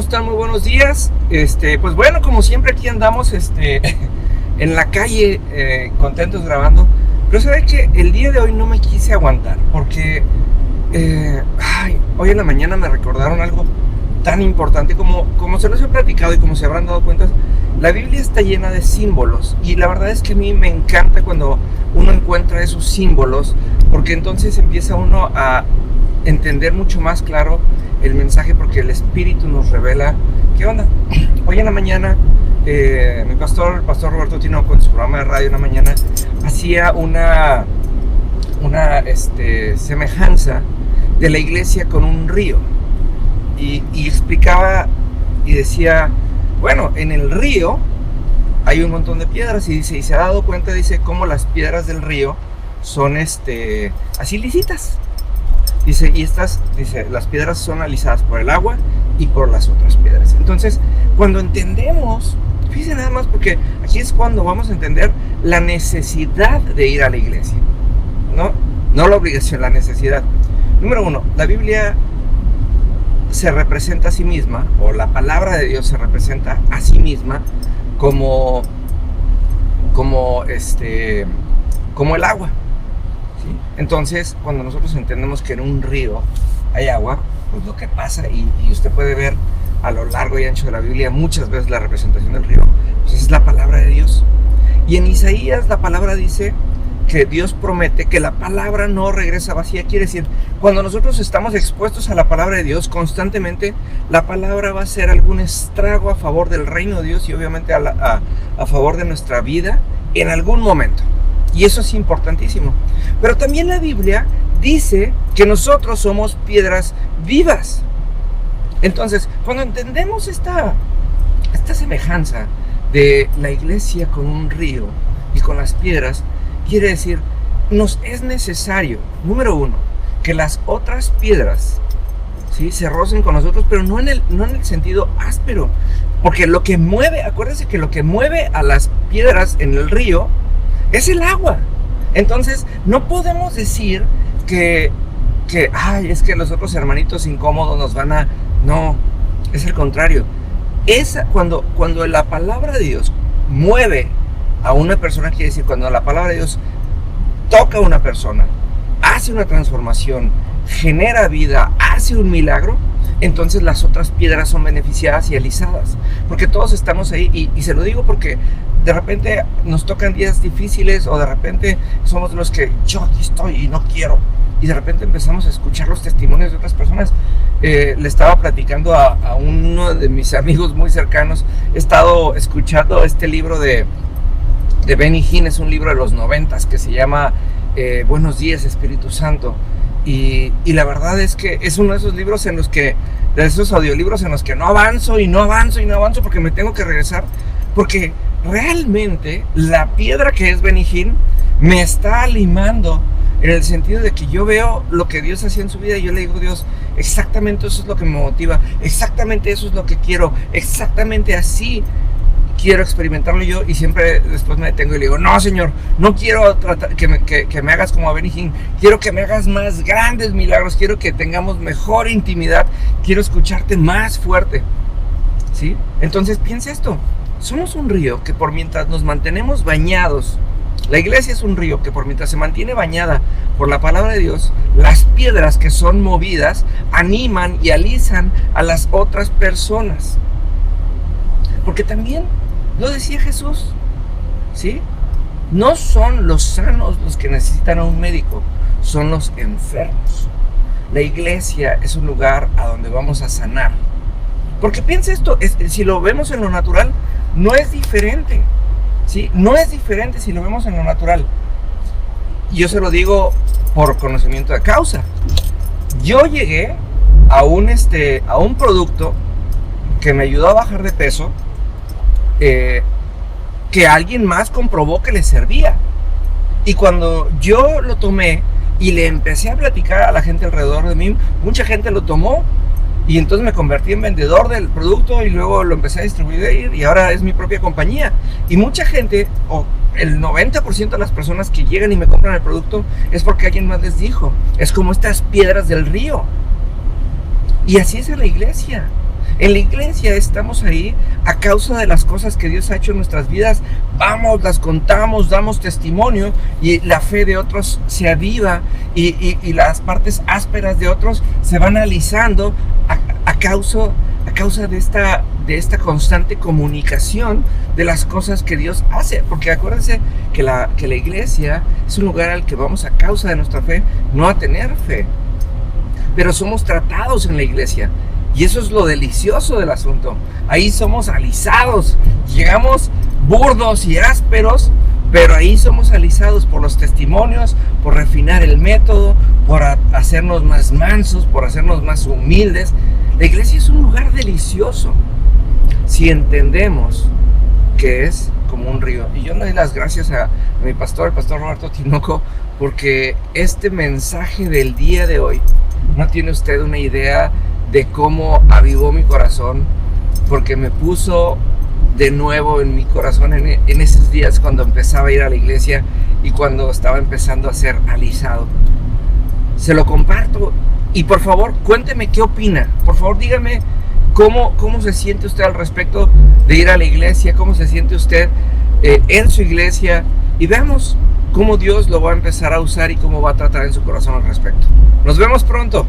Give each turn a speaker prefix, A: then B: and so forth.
A: ¿Cómo están? Muy buenos días. Pues bueno, como siempre aquí andamos en la calle, contentos grabando. Pero sabe que el día de hoy no me quise aguantar porque hoy en la mañana me recordaron algo tan importante como se los he platicado y como se habrán dado cuenta. La Biblia está llena de símbolos y la verdad es que a mí me encanta cuando uno encuentra esos símbolos, porque entonces empieza uno a entender mucho más claro el mensaje, porque el Espíritu nos revela qué onda. Hoy en la mañana el pastor Roberto Tinoco, en su programa de radio en la mañana, hacía una semejanza de la iglesia con un río y explicaba y decía, bueno, en el río hay un montón de piedras y dice, y se ha dado cuenta, dice, cómo las piedras del río son así lisitas. Dice, las piedras son alisadas por el agua y por las otras piedras. Entonces, cuando entendemos, fíjense nada más, porque aquí es cuando vamos a entender la necesidad de ir a la iglesia, no la obligación, la necesidad. Número uno, la Biblia se representa a sí misma, o la palabra de Dios se representa a sí misma como el agua. ¿Sí? Entonces, cuando nosotros entendemos que en un río hay agua, pues lo que pasa, y usted puede ver a lo largo y ancho de la Biblia muchas veces la representación del río, pues es la palabra de Dios. Y en Isaías la palabra dice que Dios promete que la palabra no regresa vacía. Quiere decir, cuando nosotros estamos expuestos a la palabra de Dios constantemente, la palabra va a hacer algún estrago a favor del reino de Dios y obviamente a favor de nuestra vida en algún momento. Y eso es importantísimo. Pero también la Biblia dice que nosotros somos piedras vivas. Entonces, cuando entendemos esta semejanza de la iglesia con un río y con las piedras, quiere decir, nos es necesario, número uno, que las otras piedras, ¿sí?, se rocen con nosotros, pero no en el sentido áspero. Porque lo que mueve, acuérdense que lo que mueve a las piedras en el río es el agua. Entonces, no podemos decir que es que los otros hermanitos incómodos nos van a... No, es el contrario. Cuando la palabra de Dios mueve a una persona, quiere decir, cuando la palabra de Dios toca a una persona, hace una transformación, genera vida, hace un milagro, entonces las otras piedras son beneficiadas y alisadas, porque todos estamos ahí, y se lo digo porque de repente nos tocan días difíciles, o de repente somos los que yo aquí estoy y no quiero, y de repente empezamos a escuchar los testimonios de otras personas. Le estaba platicando a uno de mis amigos muy cercanos, he estado escuchando este libro de Benny Hinn, es un libro de los 90s que se llama Buenos días, Espíritu Santo. Y la verdad es que es uno de esos libros de esos audiolibros en los que no avanzo porque me tengo que regresar, porque realmente la piedra que es Benny Hinn me está limando, en el sentido de que yo veo lo que Dios hacía en su vida y yo le digo, Dios, exactamente eso es lo que me motiva, exactamente eso es lo que quiero, exactamente así quiero experimentarlo yo. Y siempre después me detengo y le digo, no, Señor, no quiero tratar que me hagas como a Benny Hinn, quiero que me hagas más grandes milagros, quiero que tengamos mejor intimidad, quiero escucharte más fuerte, ¿sí? Entonces piensa esto, somos un río que por mientras nos mantenemos bañados, la iglesia es un río que por mientras se mantiene bañada por la palabra de Dios, las piedras que son movidas animan y alisan a las otras personas. Porque también lo decía Jesús, ¿sí? No son los sanos los que necesitan a un médico, son los enfermos. La iglesia es un lugar a donde vamos a sanar. Porque piensa esto, si lo vemos en lo natural, no es diferente, ¿sí? No es diferente si lo vemos en lo natural. Yo se lo digo por conocimiento de causa. Yo llegué a un producto que me ayudó a bajar de peso, que alguien más comprobó que le servía. Y cuando yo lo tomé y le empecé a platicar a la gente alrededor de mí, mucha gente lo tomó y entonces me convertí en vendedor del producto y luego lo empecé a distribuir y ahora es mi propia compañía. Y mucha gente, o el 90% de las personas que llegan y me compran el producto, es porque alguien más les dijo. Es como estas piedras del río. Y así es en la iglesia. En la iglesia estamos ahí a causa de las cosas que Dios ha hecho en nuestras vidas. Vamos, las contamos, damos testimonio y la fe de otros se aviva y las partes ásperas de otros se van alisando a causa de esta constante comunicación de las cosas que Dios hace. Porque acuérdense que la iglesia es un lugar al que vamos a causa de nuestra fe, no a tener fe. Pero somos tratados en la iglesia. Y eso es lo delicioso del asunto. Ahí somos alisados. Llegamos burdos y ásperos, pero ahí somos alisados por los testimonios, por refinar el método, por hacernos más mansos, por hacernos más humildes. La iglesia es un lugar delicioso si entendemos que es como un río. Y yo le doy las gracias a mi pastor, el pastor Roberto Tinoco, porque este mensaje del día de hoy, no tiene usted una idea de cómo avivó mi corazón, porque me puso de nuevo en mi corazón en esos días cuando empezaba a ir a la iglesia y cuando estaba empezando a ser alisado. Se lo comparto y por favor cuénteme qué opina. Por favor dígame cómo se siente usted al respecto de ir a la iglesia, cómo se siente usted en su iglesia, y veamos cómo Dios lo va a empezar a usar y cómo va a tratar en su corazón al respecto. Nos vemos pronto.